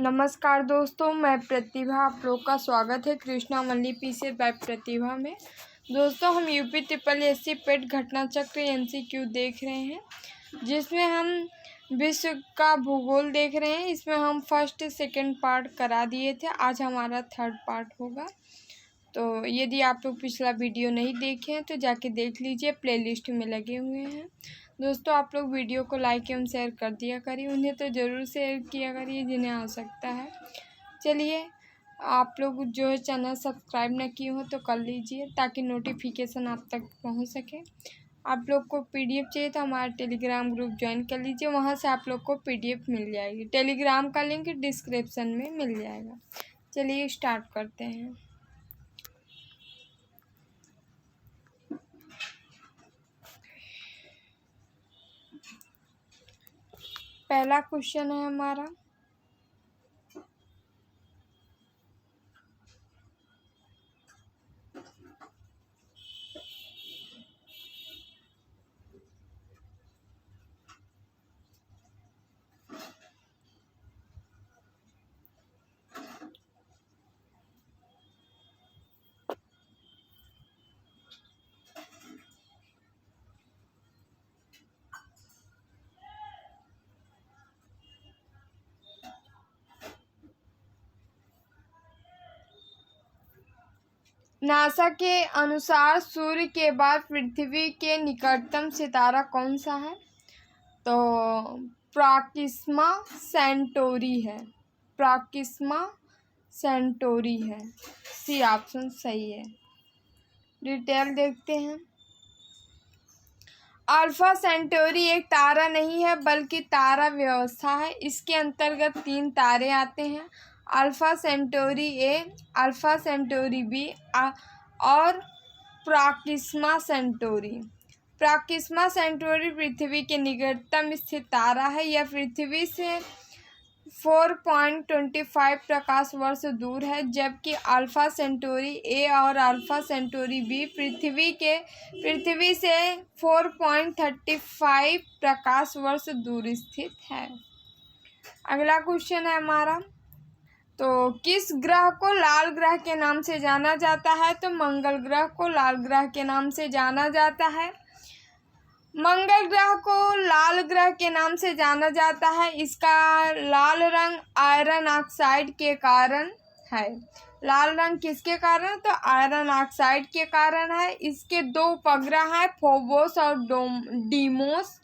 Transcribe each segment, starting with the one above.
नमस्कार दोस्तों, मैं प्रतिभा। आप लोग का स्वागत है कृष्णा मल्ली पीसीएस बाय प्रतिभा में। दोस्तों, हम यूपी ट्रिपल एससी पेट घटना चक्र एमसीक्यू देख रहे हैं, जिसमें हम विश्व का भूगोल देख रहे हैं। इसमें हम फर्स्ट सेकंड पार्ट करा दिए थे, आज हमारा थर्ड पार्ट होगा। तो यदि आप लोग पिछला वीडियो नहीं देखे हैं तो जाके देख लीजिए, प्लेलिस्ट में लगे हुए हैं। दोस्तों, आप लोग वीडियो को लाइक एवं शेयर कर दिया करिए, उन्हें तो ज़रूर शेयर किया करिए जिन्हें आवश्यकता है। चलिए, आप लोग जो है चैनल सब्सक्राइब न किए हो तो कर लीजिए, ताकि नोटिफिकेशन आप तक पहुंच सके। आप लोग को पीडीएफ चाहिए तो हमारा टेलीग्राम ग्रुप ज्वाइन कर लीजिए, वहां से आप लोग को पीडीएफ मिल जाएगी। टेलीग्राम का लिंक डिस्क्रिप्शन में मिल जाएगा। चलिए स्टार्ट करते हैं। पहला क्वेश्चन है हमारा, नासा के अनुसार सूर्य के बाद पृथ्वी के निकटतम सितारा कौन सा है? तो प्रॉक्सिमा सेंटोरी है। प्रॉक्सिमा सेंटोरी है, सी ऑप्शन सही है। डिटेल देखते हैं। अल्फा सेंटोरी एक तारा नहीं है बल्कि तारा व्यवस्था है। इसके अंतर्गत 3 तारे आते हैं, Alpha Centauri A, Alpha Centauri B और प्रॉक्सिमा सेंटोरी। प्रॉक्सिमा सेंटोरी पृथ्वी के निकटतम स्थित तारा है। यह पृथ्वी से 4.25 प्रकाश वर्ष दूर है, जबकि अल्फा सेंटोरी ए और अल्फा सेंटोरी बी पृथ्वी से 4.35 प्रकाश वर्ष दूर स्थित है। अगला क्वेश्चन है हमारा, तो किस ग्रह को लाल ग्रह के नाम से जाना जाता है? तो मंगल ग्रह को लाल ग्रह के नाम से जाना जाता है। मंगल ग्रह को लाल ग्रह के नाम से जाना जाता है। इसका लाल रंग आयरन ऑक्साइड के कारण है। लाल रंग किसके कारण? तो आयरन ऑक्साइड के कारण है। इसके 2 उपग्रह हैं, फोबोस और डीमोस।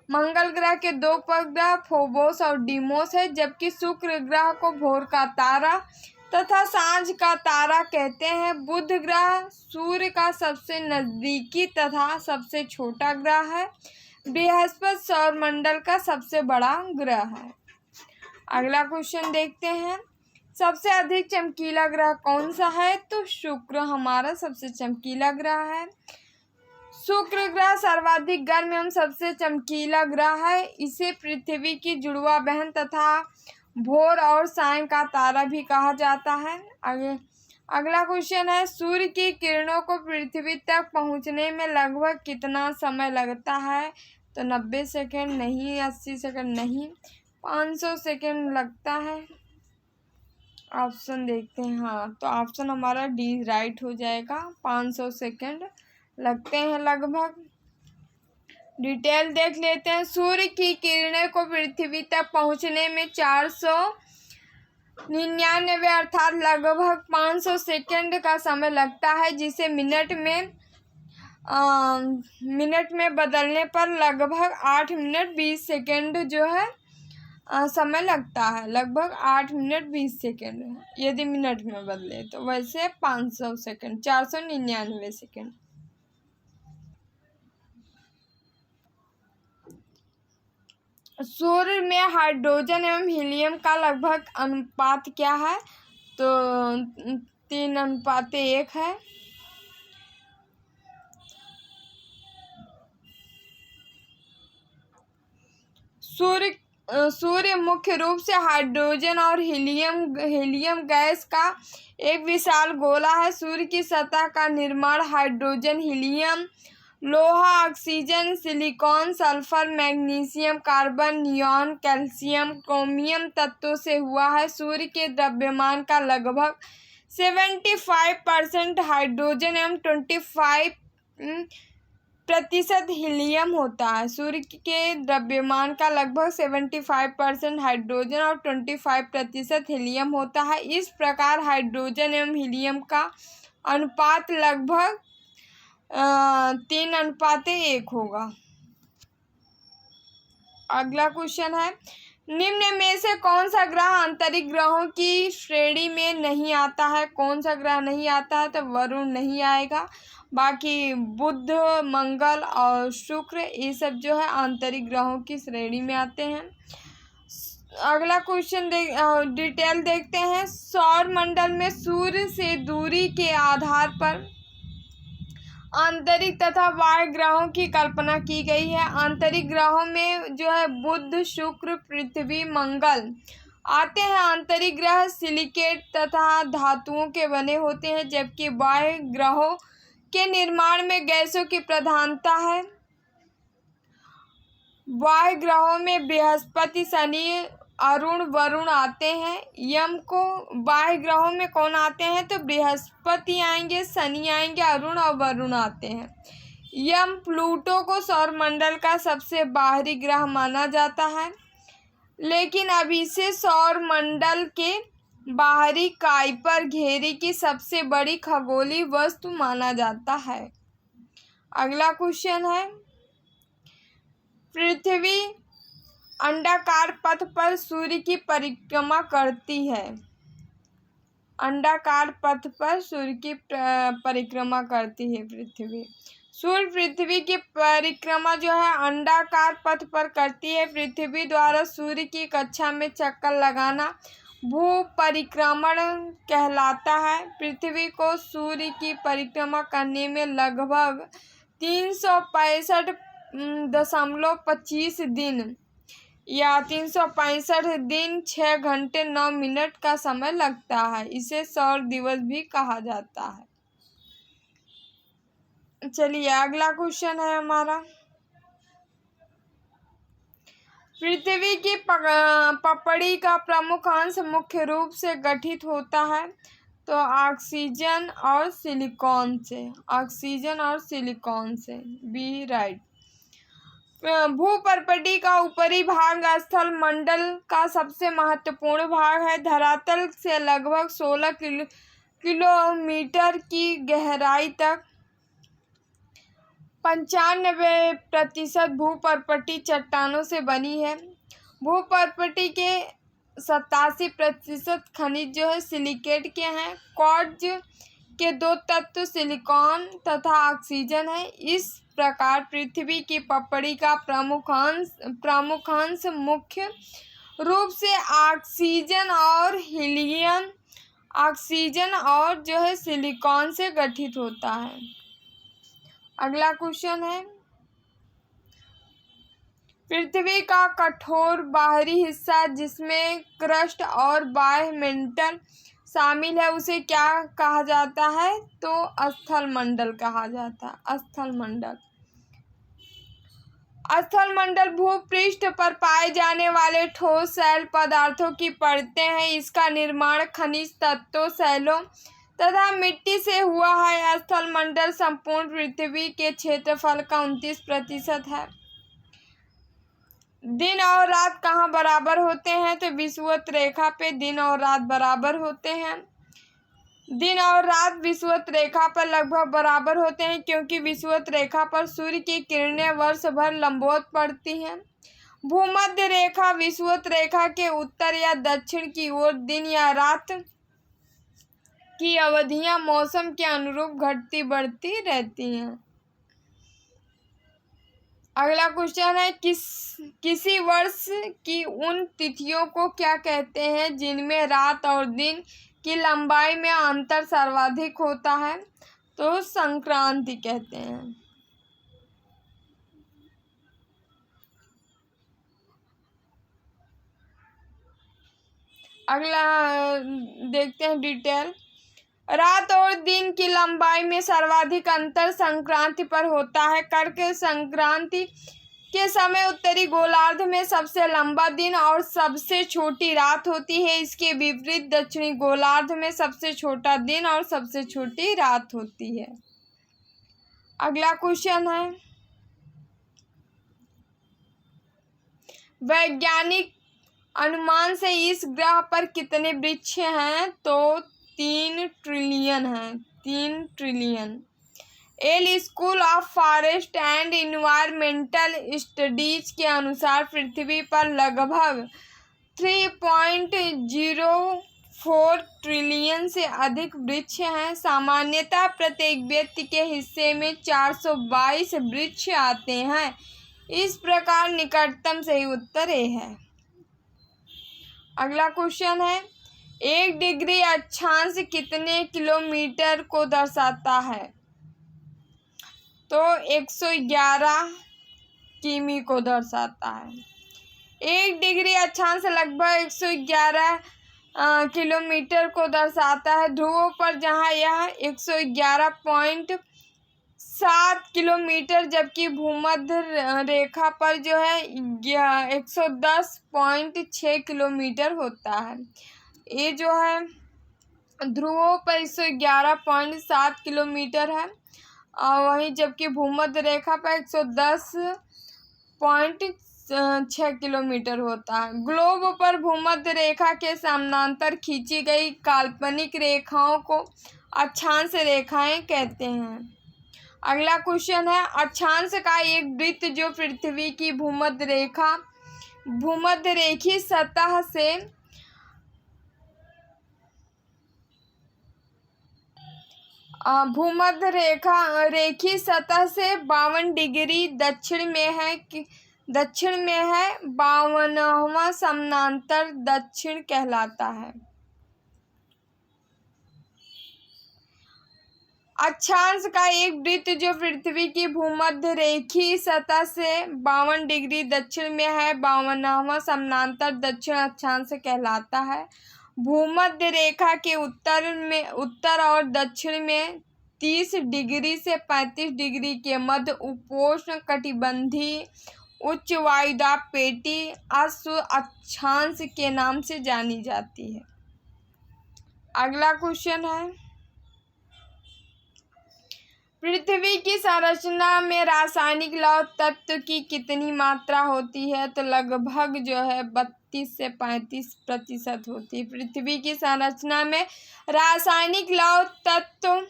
मंगल ग्रह के 2 उपग्रह फोबोस और डीमोस है, जबकि शुक्र ग्रह को भोर का तारा तथा सांझ का तारा कहते हैं। बुध ग्रह सूर्य का सबसे नजदीकी तथा सबसे छोटा ग्रह है। बृहस्पति सौरमंडल का सबसे बड़ा ग्रह है। अगला क्वेश्चन देखते हैं, सबसे अधिक चमकीला ग्रह कौन सा है? तो शुक्र हमारा सबसे चमकीला ग्रह है। शुक्र ग्रह सर्वाधिक गर्म एवं सबसे चमकीला ग्रह है। इसे पृथ्वी की जुड़वा बहन तथा भोर और सायं का तारा भी कहा जाता है। अगला क्वेश्चन है, सूर्य की किरणों को पृथ्वी तक पहुंचने में लगभग कितना समय लगता है? तो 90 सेकंड नहीं, 80 सेकंड नहीं, 500 सेकंड लगता है। ऑप्शन देखते हैं। हाँ, तो ऑप्शन हमारा डी राइट हो जाएगा। 500 सेकंड लगते हैं लगभग। डिटेल देख लेते हैं। सूर्य की किरणें को पृथ्वी तक पहुंचने में 499 अर्थात लगभग 500 सेकंड का समय लगता है, जिसे मिनट में बदलने पर लगभग 8 मिनट 20 सेकंड जो है समय लगता है। लगभग 8 मिनट 20 सेकंड यदि मिनट में बदले तो। वैसे 500 सेकंड 499 सेकंड। सूर्य में हाइड्रोजन एवं हीलियम का लगभग अनुपात क्या है? तो 3:1 है। सूर्य मुख्य रूप से हाइड्रोजन और हीलियम गैस का एक विशाल गोला है। सूर्य की सतह का निर्माण हाइड्रोजन, हीलियम लोहा, oxygen, silicon, sulphur, magnesium, carbon, neon, calcium, chromium तत्वों से हुआ है। सूर्य के द्रव्यमान का लगभग 75% हाइड्रोजन एवं 25% हीलियम होता है। सूर्य के द्रव्यमान का लगभग 75% हाइड्रोजन और 25% हीलियम होता है। इस प्रकार हाइड्रोजन एवं हीलियम का अनुपात लगभग 3:1 होगा। अगला क्वेश्चन है, निम्न में से कौन सा ग्रह आंतरिक ग्रहों की श्रेणी में नहीं आता है? कौन सा ग्रह नहीं आता है? तो वरुण नहीं आएगा। बाकी बुध, मंगल और शुक्र ये सब जो है आंतरिक ग्रहों की श्रेणी में आते हैं। अगला क्वेश्चन डिटेल देखते हैं। सौर मंडल में सूर्य से दूरी के आधार पर आंतरिक तथा बाह्य ग्रहों की कल्पना की गई है। आंतरिक ग्रहों में जो है बुध, शुक्र, पृथ्वी, मंगल आते हैं। आंतरिक ग्रह सिलिकेट तथा धातुओं के बने होते हैं, जबकि बाह्य ग्रहों के निर्माण में गैसों की प्रधानता है। बाह्य ग्रहों में बृहस्पति, शनि, अरुण, वरुण आते हैं। यम को बाह्य ग्रहों में कौन आते हैं? तो बृहस्पति आएंगे, शनि आएंगे, अरुण और वरुण आते हैं। यम प्लूटो को सौरमंडल का सबसे बाहरी ग्रह माना जाता है, लेकिन अभी से सौरमंडल के बाहरी काइपर घेरे की सबसे बड़ी खगोलीय वस्तु माना जाता है। अगला क्वेश्चन है, पृथ्वी अंडाकार पथ पर सूर्य की परिक्रमा करती है। अंडाकार पथ पर सूर्य की परिक्रमा करती है पृथ्वी। सूर्य पृथ्वी की परिक्रमा जो है अंडाकार पथ पर करती है। पृथ्वी द्वारा सूर्य की कक्षा में चक्कर लगाना भू परिक्रमण कहलाता है। पृथ्वी को सूर्य की परिक्रमा करने में लगभग 365.25 दिन या 365 दिन 6 घंटे 9 मिनट का समय लगता है। इसे सौर दिवस भी कहा जाता है। चलिए अगला क्वेश्चन है हमारा, पृथ्वी की पपड़ी का प्रमुख अंश मुख्य रूप से गठित होता है तो ऑक्सीजन और सिलिकॉन से। ऑक्सीजन और सिलिकॉन से, बी राइट। भूपर्पटी का ऊपरी भाग स्थल मंडल का सबसे महत्वपूर्ण भाग है। धरातल से लगभग 16 किलोमीटर की गहराई तक 95% भूपर्पटी चट्टानों से बनी है। भूपर्पटी के 87% खनिज जो है सिलिकेट के हैं। क्वार्ट्ज के 2 तत्व सिलिकॉन तथा ऑक्सीजन है। इस प्रकार पृथ्वी की पपड़ी का प्रमुख अंश मुख्य रूप से ऑक्सीजन और जो है सिलिकॉन से गठित होता है। अगला क्वेश्चन है, पृथ्वी का कठोर बाहरी हिस्सा जिसमें क्रस्ट और बाह्य मेंटल शामिल है उसे क्या कहा जाता है? तो स्थल मंडल कहा जाता है। स्थल मंडल। स्थल मंडल भूपृष्ठ पर पाए जाने वाले ठोस शैल पदार्थों की परतें हैं। इसका निर्माण खनिज तत्वों, शैलों तथा मिट्टी से हुआ है। स्थल मंडल संपूर्ण पृथ्वी के क्षेत्रफल का 29% है। दिन और रात कहाँ बराबर होते हैं? तो विषुवत रेखा पे दिन और रात बराबर होते हैं। दिन और रात विषुवत रेखा पर लगभग बराबर होते हैं, क्योंकि विषुवत रेखा पर सूर्य की किरणें वर्ष भर लंबवत पड़ती हैं। भूमध्य रेखा विषुवत रेखा के उत्तर या दक्षिण की ओर दिन या रात की अवधियां मौसम के अनुरूप घटती बढ़ती रहती हैं। अगला क्वेश्चन है, किसी वर्ष की उन तिथियों को क्या कहते हैं जिनमें रात और दिन की लंबाई में अंतर सर्वाधिक होता है? तो संक्रांति कहते हैं। अगला देखते हैं डिटेल। रात और दिन की लंबाई में सर्वाधिक अंतर संक्रांति पर होता है। कर्क संक्रांति के समय उत्तरी गोलार्ध में सबसे लंबा दिन और सबसे छोटी रात होती है। इसके विपरीत दक्षिणी गोलार्ध में सबसे छोटा दिन और सबसे छोटी रात होती है। अगला क्वेश्चन है, वैज्ञानिक अनुमान से इस ग्रह पर कितने वृक्ष हैं? तो 3 ट्रिलियन हैं, 3 trillion. L school of forest and environmental studies के अनुसार पृथ्वी पर लगभग 3.04 ट्रिलियन से अधिक वृक्ष हैं। सामान्यतः प्रत्येक व्यक्ति के हिस्से में 422 वृक्ष आते हैं। इस प्रकार निकटतम सही उत्तर ए है। अगला क्वेश्चन है, 1 डिग्री अक्षांश कितने किलोमीटर को दर्शाता है? तो 111 किमी को दर्शाता है। 1 डिग्री अक्षांश लगभग 111 किलोमीटर को दर्शाता है। ध्रुवों पर जहां यह 111.7 किलोमीटर, जबकि भूमध्य रेखा पर जो है 110.6 किलोमीटर होता है। ये जो है ध्रुवों पर 111.7 किलोमीटर है और वहीं जबकि भूमध्य रेखा पर 110.6 किलोमीटर होता है। ग्लोब पर भूमध्य रेखा के समानांतर खींची गई काल्पनिक रेखाओं को अक्षांश रेखाएं कहते हैं। अगला क्वेश्चन है, अक्षांश का एक वृत्त जो पृथ्वी की भूमध्य रेखीय सतह से रेखीय सतह से 52 डिग्री दक्षिण में है 52वां समानांतर दक्षिण कहलाता है। अक्षांश का एक वृत्त जो पृथ्वी की भूमध्य रेखीय सतह से 52 डिग्री दक्षिण में है 52वां समानांतर दक्षिण अक्षांश कहलाता है। भूमध्य रेखा के उत्तर और दक्षिण में 30 डिग्री से 35 डिग्री के मध्य उपोष्ण कटिबंधीय उच्च वायुदाब पेटी अश्व अक्षांश के नाम से जानी जाती है। अगला क्वेश्चन है, पृथ्वी की संरचना में रासायनिक लौह तत्व की कितनी मात्रा होती है? तो लगभग जो है 32 से 35% होती है। पृथ्वी की संरचना में रासायनिक लौह तत्व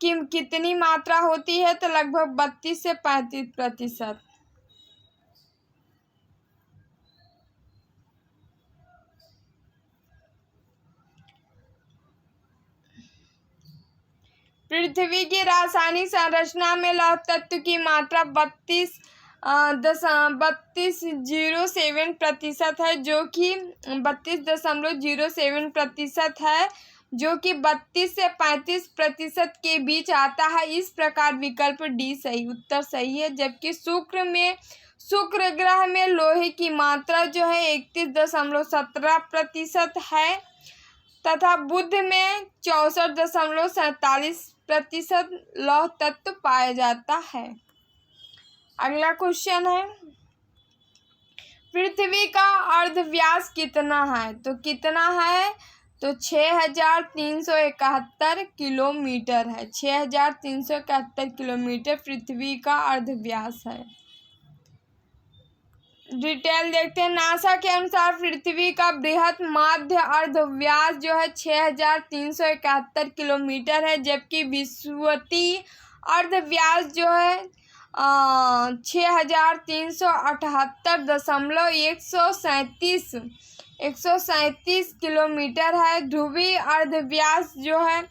की कितनी मात्रा होती है? तो लगभग 32 से 35%। पृथ्वी की रासायनिक संरचना में लौह तत्व की मात्रा 32.07% है, जो कि 32.07% है, जो कि 32 से 35% के बीच आता है। इस प्रकार विकल्प डी सही उत्तर सही है। जबकि शुक्र ग्रह में लोहे की मात्रा जो है 31.17% है तथा बुध में 64.47% लौह तत्व पाया जाता है। अगला क्वेश्चन है, पृथ्वी का अर्धव्यास कितना है? तो कितना है? तो 6371 किलोमीटर है। 6371 किलोमीटर पृथ्वी का अर्धव्यास है। डिटेल देखते हैं। नासा के अनुसार पृथ्वी का बृहत माध्य अर्धव्यास जो है 6371 किलोमीटर है, जबकि विषुवतीय अर्धव्यास जो है 6378.137 किलोमीटर है। ध्रुवीय अर्धव्यास जो है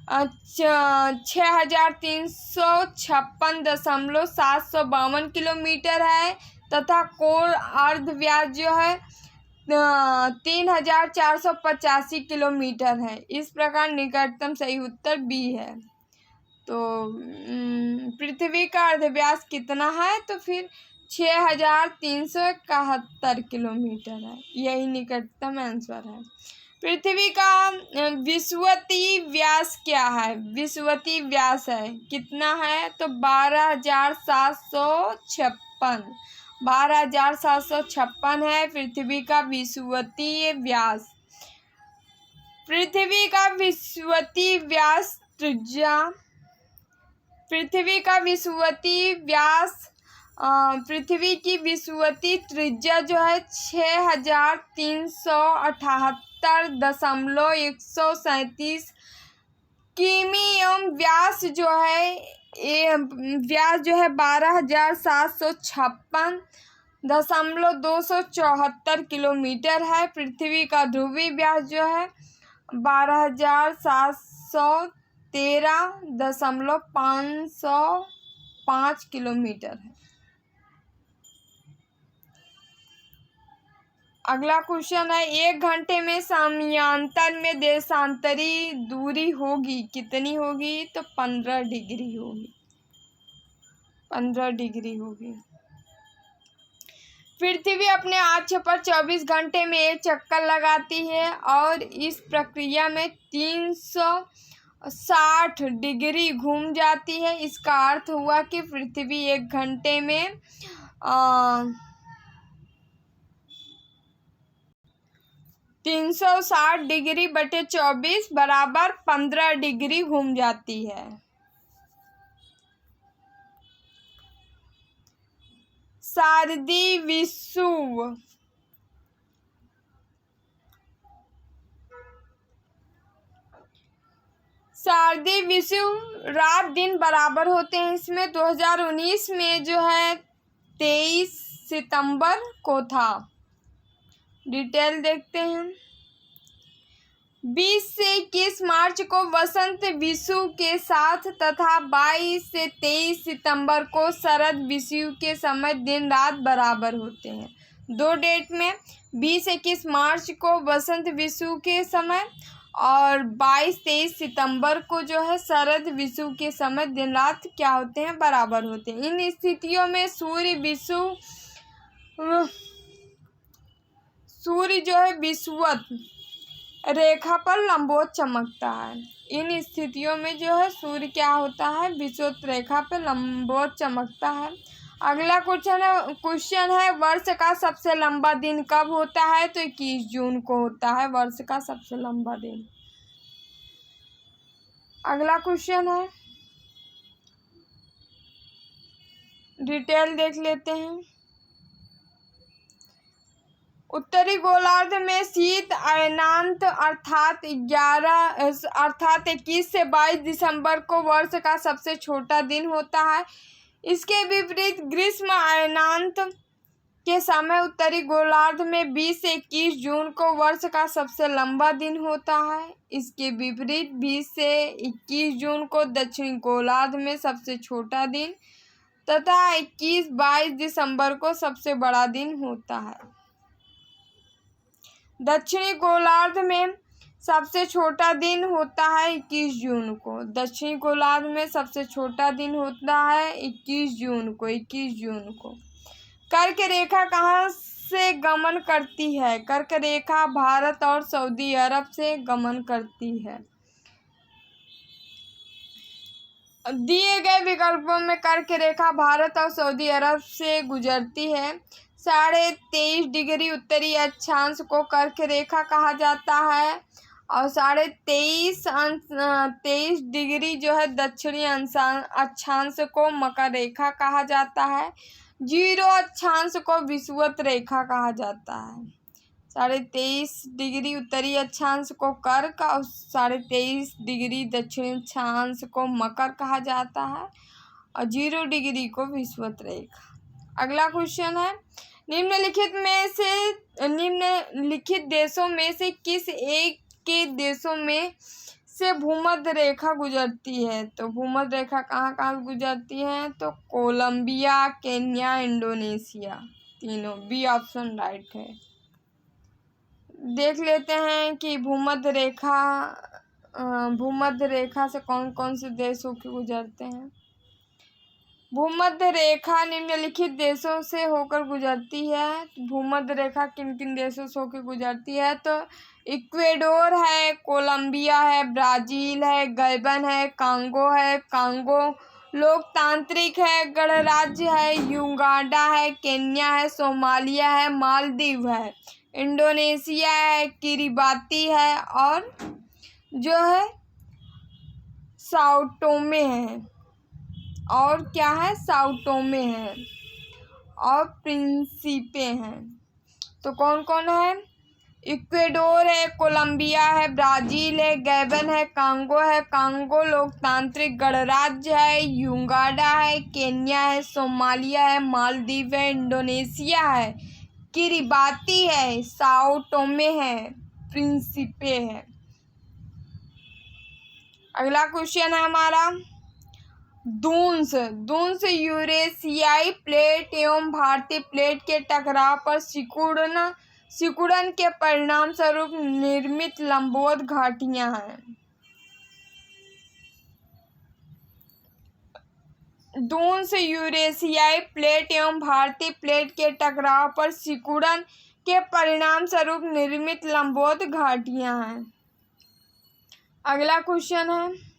6356.752 किलोमीटर है तथा कोर अर्धव्यास जो है 3485 किलोमीटर है। इस प्रकार निकटतम सही उत्तर बी है। तो पृथ्वी का अर्धव्यास कितना है? तो फिर 6371 किलोमीटर है। यही निकटतम आंसर है। पृथ्वी का विषुवतीय व्यास क्या है? विषुवतीय व्यास है कितना है? तो 12,756। 12,756 है पृथ्वी का विषुवतीय व्यास। पृथ्वी का विषुवतीय व्यास त्रिज्या। पृथ्वी का विषुवतीय व्यास पृथ्वी की विषुवतीय त्रिज्या जो है 6,378.137 किमी एवं व्यास जो है 12,756.274 किलोमीटर है। पृथ्वी का ध्रुवीय व्यास जो है 12,713.505 किलोमीटर है। अगला क्वेश्चन है, 1 घंटे में समयांतर में देशांतरी दूरी होगी कितनी होगी? तो 15 डिग्री होगी। 15 डिग्री होगी। पृथ्वी अपने अक्ष पर 24 घंटे में एक चक्कर लगाती है और इस प्रक्रिया में 360 डिग्री घूम जाती है। इसका अर्थ हुआ कि पृथ्वी 1 घंटे में 360 डिग्री बटे 24 बराबर 15 डिग्री घूम जाती है। शारदीय विषुव शारदीय विषुव रात दिन बराबर होते हैं। इसमें 2019 में जो है 23 सितंबर को था। डिटेल देखते हैं। 20 से 21 मार्च को वसंत विषुव के साथ तथा 22 से 23 सितंबर को शरद विषुव के समय दिन रात बराबर होते हैं। 2 डेट में 20 से 21 मार्च को वसंत विषुव के समय और 22-23 सितंबर को जो है शरद विषुव के समय दिन रात क्या होते हैं? बराबर होते हैं। इन स्थितियों में सूर्य जो है विषुवत रेखा पर लंबवत चमकता है। इन स्थितियों में जो है सूर्य क्या होता है? विषुवत रेखा पर लंबवत चमकता है। अगला क्वेश्चन है वर्ष का सबसे लंबा दिन कब होता है? तो 21 जून को होता है वर्ष का सबसे लंबा दिन। अगला क्वेश्चन है, डिटेल देख लेते हैं। उत्तरी गोलार्ध में शीत अयनांत अर्थात 21 से 22 दिसंबर को वर्ष का सबसे छोटा दिन होता है। इसके विपरीत ग्रीष्म अयनांत के समय उत्तरी गोलार्ध में 20 से 21 जून को वर्ष का सबसे लंबा दिन होता है। इसके विपरीत 20 से 21 जून को दक्षिणी गोलार्ध में सबसे छोटा दिन तथा 21-22 दिसंबर को सबसे बड़ा दिन होता है। दक्षिणी गोलार्ध में सबसे छोटा दिन होता है 21 जून को। दक्षिणी गोलार्ध में सबसे छोटा दिन होता है 21 जून को। 21 जून को कर्क रेखा कहाँ से गमन करती है? कर्क रेखा भारत और सऊदी अरब से गमन करती है। दिए गए विकल्पों में कर्क रेखा भारत और सऊदी अरब से गुजरती है। 23.5 डिग्री उत्तरी अक्षांश को कर्क रेखा कहा जाता है और 23.5 डिग्री जो है दक्षिणी अक्षांश को मकर रेखा कहा जाता है। 0 अक्षांश को विषुवत रेखा कहा जाता है। 23.5 डिग्री उत्तरी अक्षांश को कर्क और 23.5 डिग्री दक्षिणी अक्षांश को मकर कहा जाता है और 0 डिग्री को विषुवत रेखा। अगला क्वेश्चन है, निम्नलिखित देशों में से किस एक के देशों में से भूमध्य रेखा गुजरती है? तो भूमध्य रेखा कहाँ कहाँ गुजरती है? तो कोलंबिया, केन्या, इंडोनेशिया, तीनों। बी ऑप्शन राइट है। देख लेते हैं कि भूमध्य रेखा से कौन कौन से देश होकर गुजरते हैं। भूमध्य रेखा निम्नलिखित देशों से होकर गुजरती है। भूमध्य रेखा किन किन देशों से होकर गुजरती है? तो इक्वेडोर है, कोलंबिया है, ब्राज़ील है, गैबन है, कांगो लोकतांत्रिक है गणराज्य है, युगांडा है, केन्या है, सोमालिया है, मालदीव है, इंडोनेशिया है, किरिबाती है और जो है साओ टोमे है। और क्या है? साओ टोमे है और प्रिंसिपे हैं। तो कौन कौन है? इक्वेडोर है, कोलंबिया है, ब्राज़ील है, गैबन है, कांगो लोकतांत्रिक गणराज्य है, युगांडा है, केन्या है, सोमालिया है, मालदीव है, इंडोनेशिया है, किरिबाती है, साओ टोमे है, प्रिंसिपे है। अगला क्वेश्चन है हमारा दूंस यूरेशियाई प्लेट एवं भारतीय प्लेट के टकराव पर सिकुड़न के परिणाम स्वरूप निर्मित लंबवत घाटियां हैं। दूंस यूरेशियाई प्लेट एवं भारतीय प्लेट के टकराव पर सिकुड़न के परिणाम स्वरूप निर्मित लंबवत घाटियां हैं। अगला क्वेश्चन है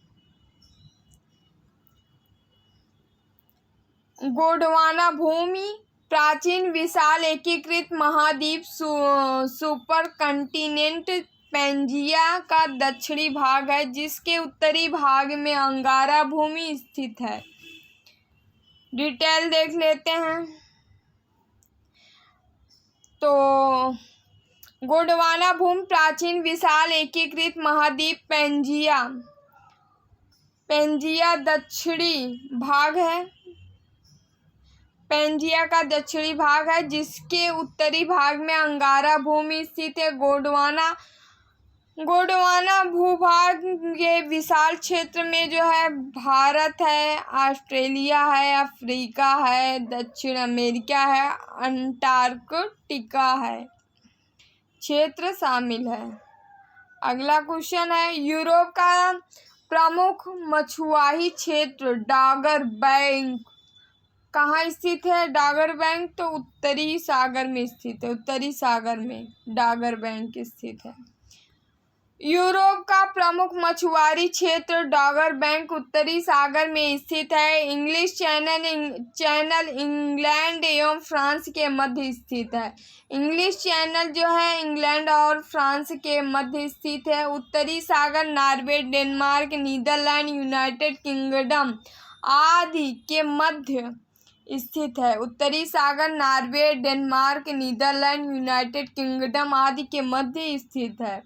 गोंडवाना भूमि प्राचीन विशाल एकीकृत महाद्वीप सुपर कंटिनेंट पैंजिया का दक्षिणी भाग है जिसके उत्तरी भाग में अंगारा भूमि स्थित है। डिटेल देख लेते हैं। तो गोंडवाना भूमि प्राचीन विशाल एकीकृत महाद्वीप पैंजिया दक्षिणी भाग है। पैंजिया का दक्षिणी भाग है जिसके उत्तरी भाग में अंगारा भूमि स्थित है। गोंडवाना भूभाग के विशाल क्षेत्र में जो है भारत है, ऑस्ट्रेलिया है, अफ्रीका है, दक्षिण अमेरिका है, अंटार्कटिका है क्षेत्र शामिल है। अगला क्वेश्चन है यूरोप का प्रमुख मछुआही क्षेत्र डागर बैंक कहाँ स्थित है? डागर बैंक तो उत्तरी सागर में स्थित है। उत्तरी सागर में डागर बैंक स्थित है। यूरोप का प्रमुख मछुआरी क्षेत्र डागर बैंक उत्तरी सागर में स्थित है। इंग्लिश चैनल इंग्लैंड एवं फ्रांस के मध्य स्थित है। इंग्लिश चैनल जो है इंग्लैंड और फ्रांस के मध्य स्थित है। उत्तरी सागर Norway, Denmark, Netherlands, United Kingdom आदि के मध्य स्थित है। उत्तरी सागर Norway, Denmark, Netherlands, United Kingdom आदि के मध्य स्थित है।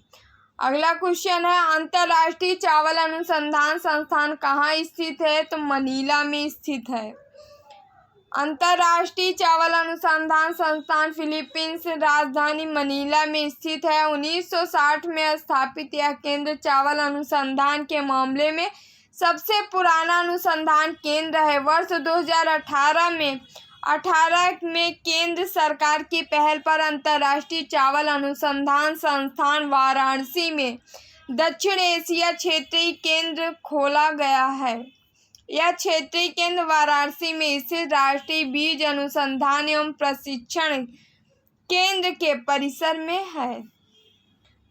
अगला क्वेश्चन है अंतर्राष्ट्रीय चावल अनुसंधान संस्थान कहाँ स्थित है? तो मनीला में स्थित है। अंतर्राष्ट्रीय चावल अनुसंधान संस्थान फिलीपींस राजधानी मनीला में स्थित है। 1960 में स्थापित यह केंद्र चावल अनुसंधान के मामले में सबसे पुराना अनुसंधान केंद्र है। वर्ष 2018 में केंद्र सरकार की पहल पर अंतर्राष्ट्रीय चावल अनुसंधान संस्थान वाराणसी में दक्षिण एशिया क्षेत्रीय केंद्र खोला गया है। यह क्षेत्रीय केंद्र वाराणसी में स्थित राष्ट्रीय बीज अनुसंधान एवं प्रशिक्षण केंद्र के परिसर में है।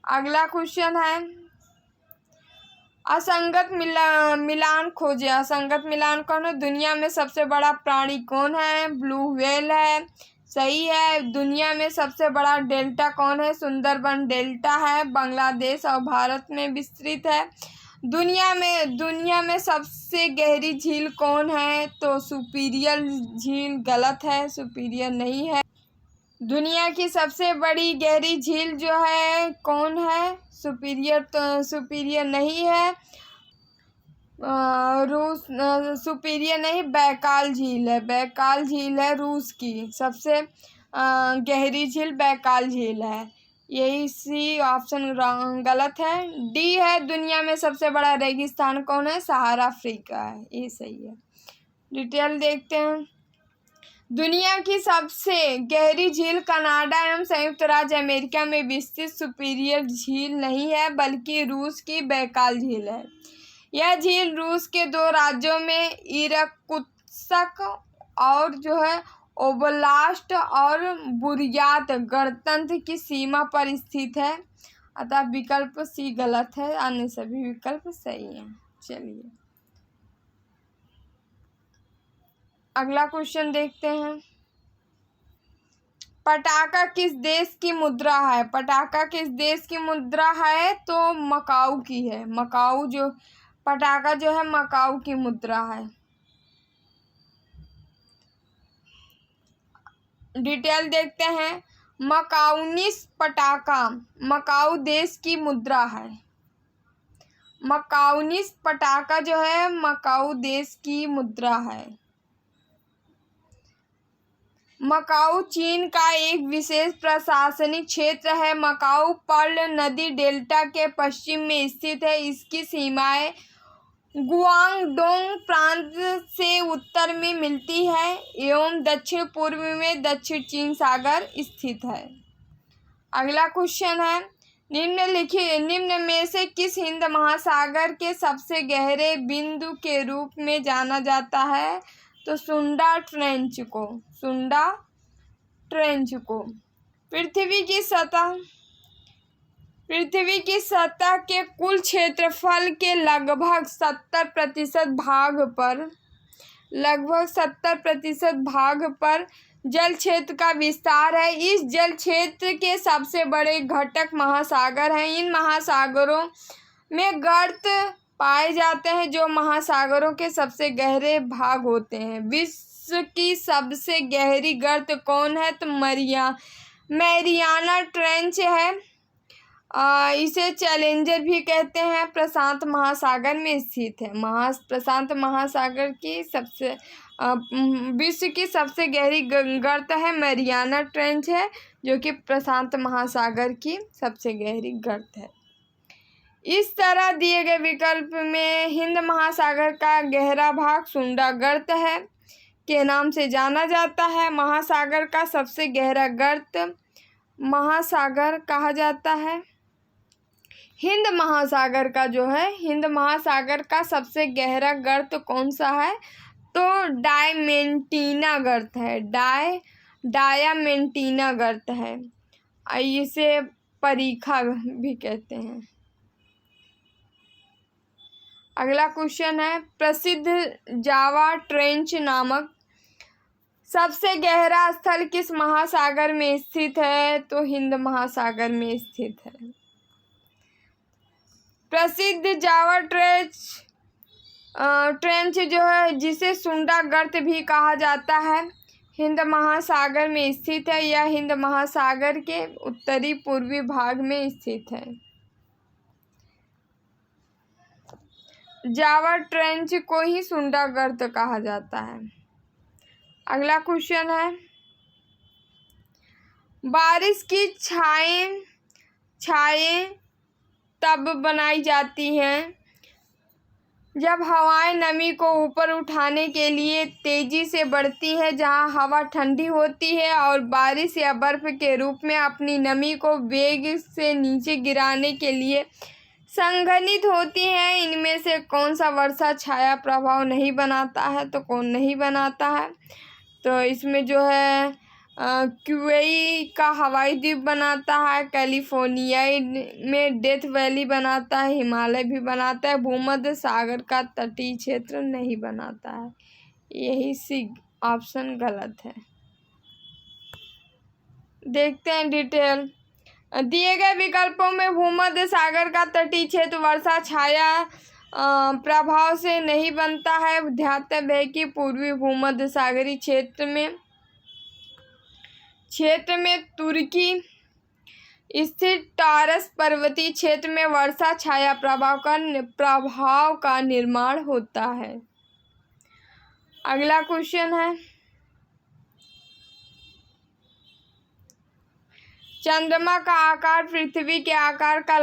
अगला क्वेश्चन है असंगत मिलान खोजे। असंगत मिलान कौन है? दुनिया में सबसे बड़ा प्राणी कौन है? ब्लू व्हेल है। सही है। दुनिया में सबसे बड़ा डेल्टा कौन है? सुंदरबन डेल्टा है। बांग्लादेश और भारत में विस्तृत है। दुनिया में सबसे गहरी झील कौन है? तो सुपीरियर झील गलत है, सुपीरियर नहीं है। दुनिया की सबसे बड़ी गहरी झील जो है कौन है? सुपीरियर, तो सुपीरियर नहीं है। सुपीरियर नहीं, बैकाल झील है। बैकाल झील है रूस की सबसे गहरी झील बैकाल झील है। यही सी ऑप्शन गलत है। डी है दुनिया में सबसे बड़ा रेगिस्तान कौन है? सहारा अफ्रीका है। ये सही है। डिटेल देखते हैं। दुनिया की सबसे गहरी झील कनाडा एवं संयुक्त राज्य अमेरिका में विस्तृत सुपीरियर झील नहीं है बल्कि रूस की बैकाल झील है। यह झील रूस के 2 राज्यों में इरकुत्स्क वोल्स्क और जो है ओब्लास्ट और बुर्यात गणतंत्र की सीमा पर स्थित है। अतः विकल्प सी गलत है, अन्य सभी विकल्प सही हैं। चलिए अगला क्वेश्चन देखते हैं। पटाका किस देश की मुद्रा है? पटाका किस देश की मुद्रा है? तो मकाऊ की है। मकाऊ जो पटाका जो है मकाऊ की मुद्रा है। डिटेल देखते हैं। मकाउनिस पटाका मकाऊ देश की मुद्रा है। मकाउनिस पटाका जो है मकाऊ देश की मुद्रा है। मकाऊ चीन का एक विशेष प्रशासनिक क्षेत्र है। मकाऊ पर्ल नदी डेल्टा के पश्चिम में स्थित है। इसकी सीमाएं गुआंगडोंग प्रांत से उत्तर में मिलती है एवं दक्षिण पूर्व में दक्षिण चीन सागर स्थित है। अगला क्वेश्चन है, निम्न में से किस हिंद महासागर के सबसे गहरे बिंदु के रूप में जाना जाता है? तो सुंडा ट्रेंच को। पृथ्वी की सतह के कुल क्षेत्रफल के लगभग 70% भाग पर जल क्षेत्र का विस्तार है। इस जल क्षेत्र के सबसे बड़े घटक महासागर हैं। इन महासागरों में गर्त पाए जाते हैं जो महासागरों के सबसे गहरे भाग होते हैं। विश्व की सबसे गहरी गर्त कौन है? तो मैरियाना ट्रेंच है। इसे चैलेंजर भी कहते हैं। प्रशांत महासागर में स्थित है। प्रशांत महासागर की सबसे विश्व की सबसे गहरी गर्त है मैरियाना ट्रेंच है, जो कि प्रशांत महासागर की सबसे गहरी गर्त है। इस तरह दिए गए विकल्प में हिंद महासागर का गहरा भाग सुंडा गर्त है के नाम से जाना जाता है। महासागर का सबसे गहरा गर्त महासागर कहा जाता है। हिंद महासागर का जो है हिंद महासागर का सबसे गहरा गर्त कौन सा है? तो डायमेंटीना गर्त है। डायामेंटीना गर्त है। इसे परीखा भी कहते हैं। अगला क्वेश्चन है, प्रसिद्ध जावा ट्रेंच नामक सबसे गहरा स्थल किस महासागर में स्थित है? तो हिंद महासागर में स्थित है। प्रसिद्ध जावा ट्रेंच जो है जिसे सुंडा गर्त भी कहा जाता है, हिंद महासागर में स्थित है। यह हिंद महासागर के उत्तरी पूर्वी भाग में स्थित है। जावा ट्रेंच को ही सुंडा गर्त कहा जाता है। अगला क्वेश्चन है, बारिश की छाएं तब बनाई जाती हैं जब हवाएं नमी को ऊपर उठाने के लिए तेजी से बढ़ती है, जहां हवा ठंडी होती है और बारिश या बर्फ के रूप में अपनी नमी को वेग से नीचे गिराने के लिए संघनित होती हैं। इनमें से कौन सा वर्षा छाया प्रभाव नहीं बनाता है? तो कौन नहीं बनाता है? तो इसमें जो है क्यूई का हवाई द्वीप बनाता है, कैलिफोर्निया में डेथ वैली बनाता है, हिमालय भी बनाता है, भूमध्य सागर का तटीय क्षेत्र नहीं बनाता है। यही सी ऑप्शन गलत है। देखते हैं डिटेल। दिए गए विकल्पों में भूमध्य सागर का तटीय क्षेत्र वर्षा छाया प्रभाव से नहीं बनता है। ध्यातव्य है कि पूर्वी भूमध्य सागरीय क्षेत्र में तुर्की स्थित टारस पर्वतीय क्षेत्र में वर्षा छाया प्रभाव का निर्माण होता है। अगला क्वेश्चन है, चंद्रमा का आकार पृथ्वी के आकार का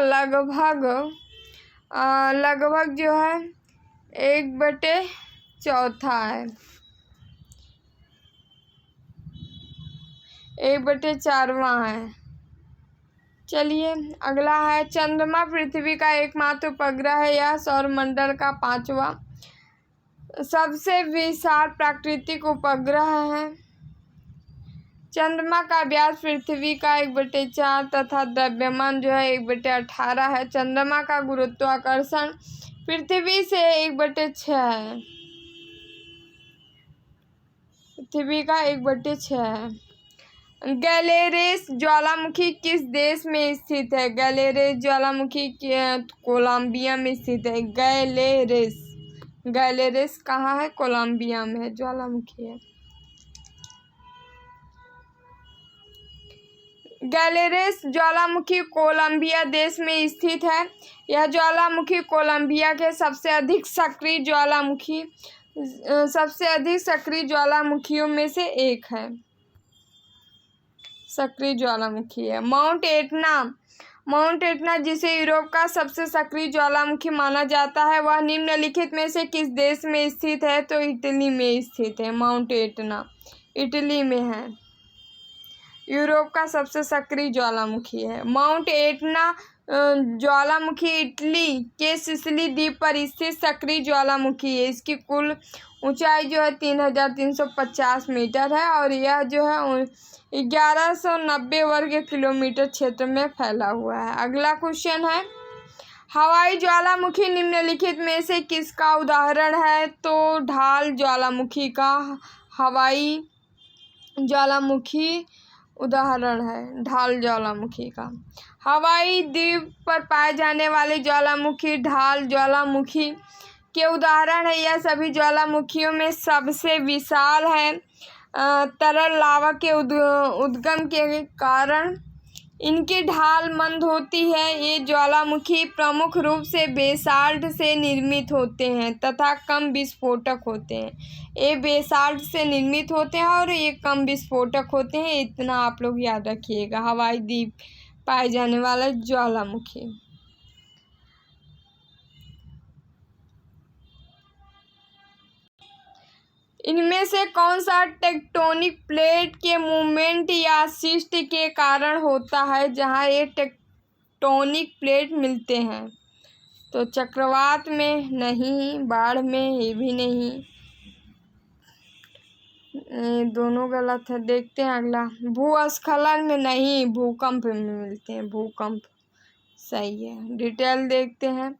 लगभग जो है 1/4 है, 1/4 है। चलिए अगला है, चंद्रमा पृथ्वी का एकमात्र उपग्रह है। यह सौरमंडल का 5वां सबसे विशाल प्राकृतिक उपग्रह है। चंद्रमा का व्यास पृथ्वी का 1/4 तथा द्रव्यमान जो है 1/18 है। चंद्रमा का गुरुत्वाकर्षण पृथ्वी से 1/6 है। पृथ्वी का 1/6 है। गैलेरेस ज्वालामुखी किस देश में स्थित है? गैलेरेस ज्वालामुखी कोलंबिया में स्थित है। गैलेरेस कहाँ है? कोलंबिया में है, ज्वालामुखी है। गैलेरेस ज्वालामुखी कोलंबिया देश में स्थित है। यह ज्वालामुखी कोलंबिया के सबसे अधिक सक्रिय ज्वालामुखियों में से एक है। सक्रिय ज्वालामुखी है। माउंट एटना जिसे यूरोप का सबसे सक्रिय ज्वालामुखी माना जाता है, वह निम्नलिखित में से किस देश में स्थित है? तो इटली में स्थित है। माउंट एटना इटली में है। यूरोप का सबसे सक्रिय ज्वालामुखी है। माउंट एटना ज्वालामुखी इटली के सिसिली द्वीप पर स्थित सक्रिय ज्वालामुखी है। इसकी कुल ऊंचाई जो है 3350 मीटर है और यह जो है 1190 वर्ग किलोमीटर क्षेत्र में फैला हुआ है। अगला क्वेश्चन है, हवाई ज्वालामुखी निम्नलिखित में से किसका उदाहरण है? तो ढाल ज्वालामुखी का हवाई ज्वालामुखी उदाहरण है। ढाल ज्वालामुखी का हवाई द्वीप पर पाए जाने वाले ज्वालामुखी ढाल ज्वालामुखी के उदाहरण है। यह सभी ज्वालामुखियों में सबसे विशाल है। तरल लावा के उद्गम के कारण इनकी ढाल मंद होती है। ये ज्वालामुखी प्रमुख रूप से बेसाल्ट से निर्मित होते हैं तथा कम विस्फोटक होते हैं। ये बेसाल्ट से निर्मित होते हैं और ये कम विस्फोटक होते हैं। इतना आप लोग याद रखिएगा। हवाई द्वीप पाए जाने वाला ज्वालामुखी। इनमें से कौन सा टेक्टोनिक प्लेट के मूवमेंट या शिफ्ट के कारण होता है? जहाँ ये टेक्टोनिक प्लेट मिलते हैं, तो चक्रवात में नहीं, बाढ़ में ये भी नहीं, दोनों गलत है। देखते हैं अगला। भूस्खलन में नहीं, भूकंप में मिलते हैं। भूकंप सही है। डिटेल देखते हैं।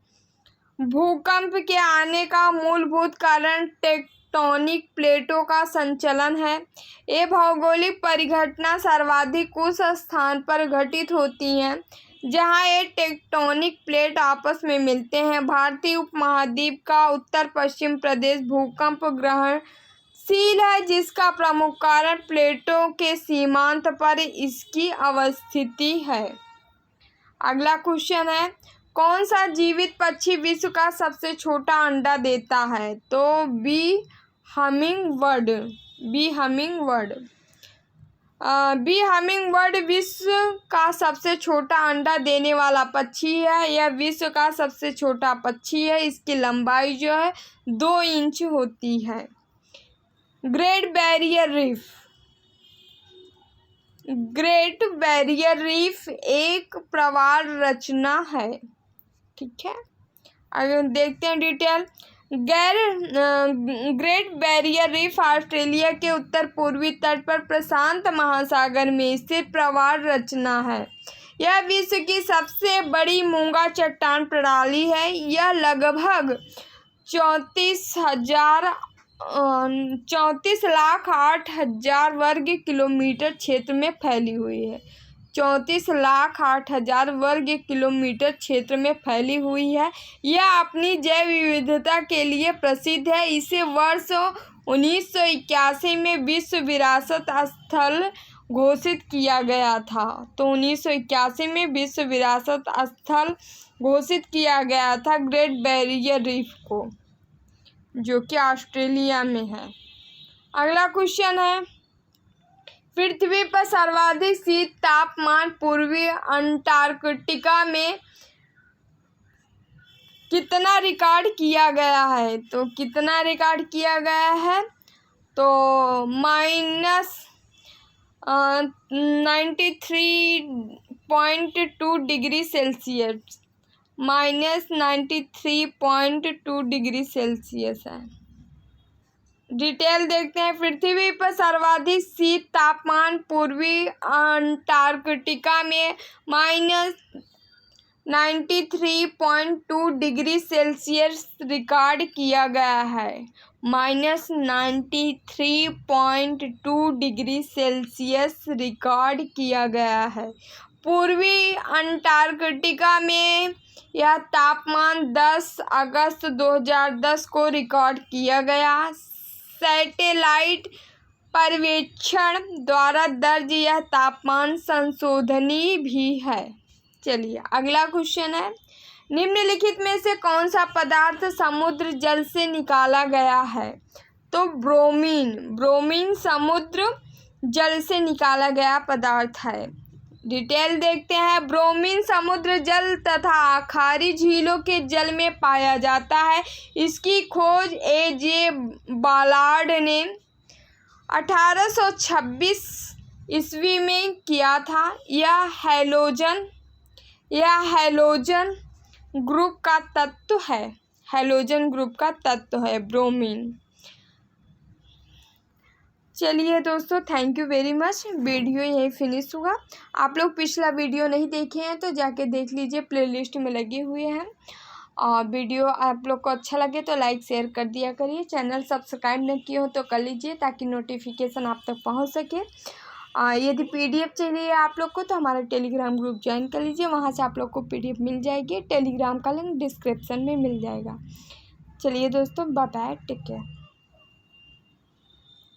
भूकंप के आने का मूलभूत कारण टेक्टोनिक प्लेटों का संचलन है। ये भौगोलिक परिघटना सर्वाधिक उस स्थान पर घटित होती हैं जहां ये टेक्टोनिक प्लेट आपस में मिलते हैं। भारतीय उपमहाद्वीप का उत्तर पश्चिम प्रदेश भूकंप ग्रहणशील है, जिसका प्रमुख कारण प्लेटों के सीमांत पर इसकी अवस्थिति है। अगला क्वेश्चन है, कौन सा जीवित पक्षी विश्व का सबसे छोटा अंडा देता है? तो बी हमिंगबर्ड विश्व का सबसे छोटा अंडा देने वाला पक्षी है। यह विश्व का सबसे छोटा पक्षी है। इसकी लंबाई जो है 2 इंच होती है। ग्रेट बैरियर रीफ एक प्रवाल रचना है। ठीक है, आगे देखते हैं detail. Great barrier reef Australia के उत्तर पूर्वी तट पर प्रशांत महासागर में स्थित प्रवाल रचना है। यह विश्व की सबसे बड़ी मूंगा चट्टान प्रणाली है। यह लगभग 34,08,000 वर्ग किलोमीटर क्षेत्र में फैली हुई है। 34,08,000 वर्ग किलोमीटर क्षेत्र में फैली हुई है। यह अपनी जैव विविधता के लिए प्रसिद्ध है। इसे वर्ष 1981 में विश्व विरासत स्थल घोषित किया गया था। तो 1981 में विश्व विरासत स्थल घोषित किया गया था ग्रेट बैरियर रीफ को, जो कि ऑस्ट्रेलिया में है। अगला क्वेश्चन है, पृथ्वी पर सर्वाधिक शीत तापमान पूर्वी अंटार्कटिका में कितना रिकॉर्ड किया गया है? तो कितना रिकॉर्ड किया गया है? तो -93.2 डिग्री सेल्सियस, -93.2 डिग्री सेल्सियस है। डिटेल देखते हैं। पृथ्वी पर सर्वाधिक शीत तापमान पूर्वी अंटार्कटिका में -93.2 डिग्री सेल्सियस रिकॉर्ड किया गया है। -93.2 डिग्री सेल्सियस रिकॉर्ड किया गया है। पूर्वी अंटार्कटिका में यह तापमान 10 अगस्त 2010 को रिकॉर्ड किया गया। सैटेलाइट पर्यवेक्षण द्वारा दर्ज यह तापमान संशोधनीय भी है। चलिए अगला क्वेश्चन है, निम्नलिखित में से कौन सा पदार्थ समुद्र जल से निकाला गया है? तो ब्रोमीन समुद्र जल से निकाला गया पदार्थ है। डिटेल देखते हैं। ब्रोमीन समुद्र जल तथा खारी झीलों के जल में पाया जाता है। इसकी खोज A.J. बालार्ड ने 1826 ईस्वी में किया था। यह हैलोजन ग्रुप का तत्व है ब्रोमीन। चलिए दोस्तों, thank you very much. Video यही फिनिश हुआ। आप लोग पिछला वीडियो नहीं देखे हैं तो जाके देख लीजिए, प्लेलिस्ट में लगे हुए हैं। और वीडियो आप लोग को अच्छा लगे तो लाइक शेयर कर दिया करिए। चैनल सब्सक्राइब न किए हो तो कर लीजिए ताकि नोटिफिकेशन आप तक पहुंच सके। यदि PDF चाहिए आप लोग को तो हमारा टेलीग्राम ग्रुप ज्वाइन कर लीजिए, वहां से आप लोग को PDF मिल जाएगी। टेलीग्राम का लिंक डिस्क्रिप्शन में मिल जाएगा। चलिए दोस्तों, बाय बाय, टेक केयर।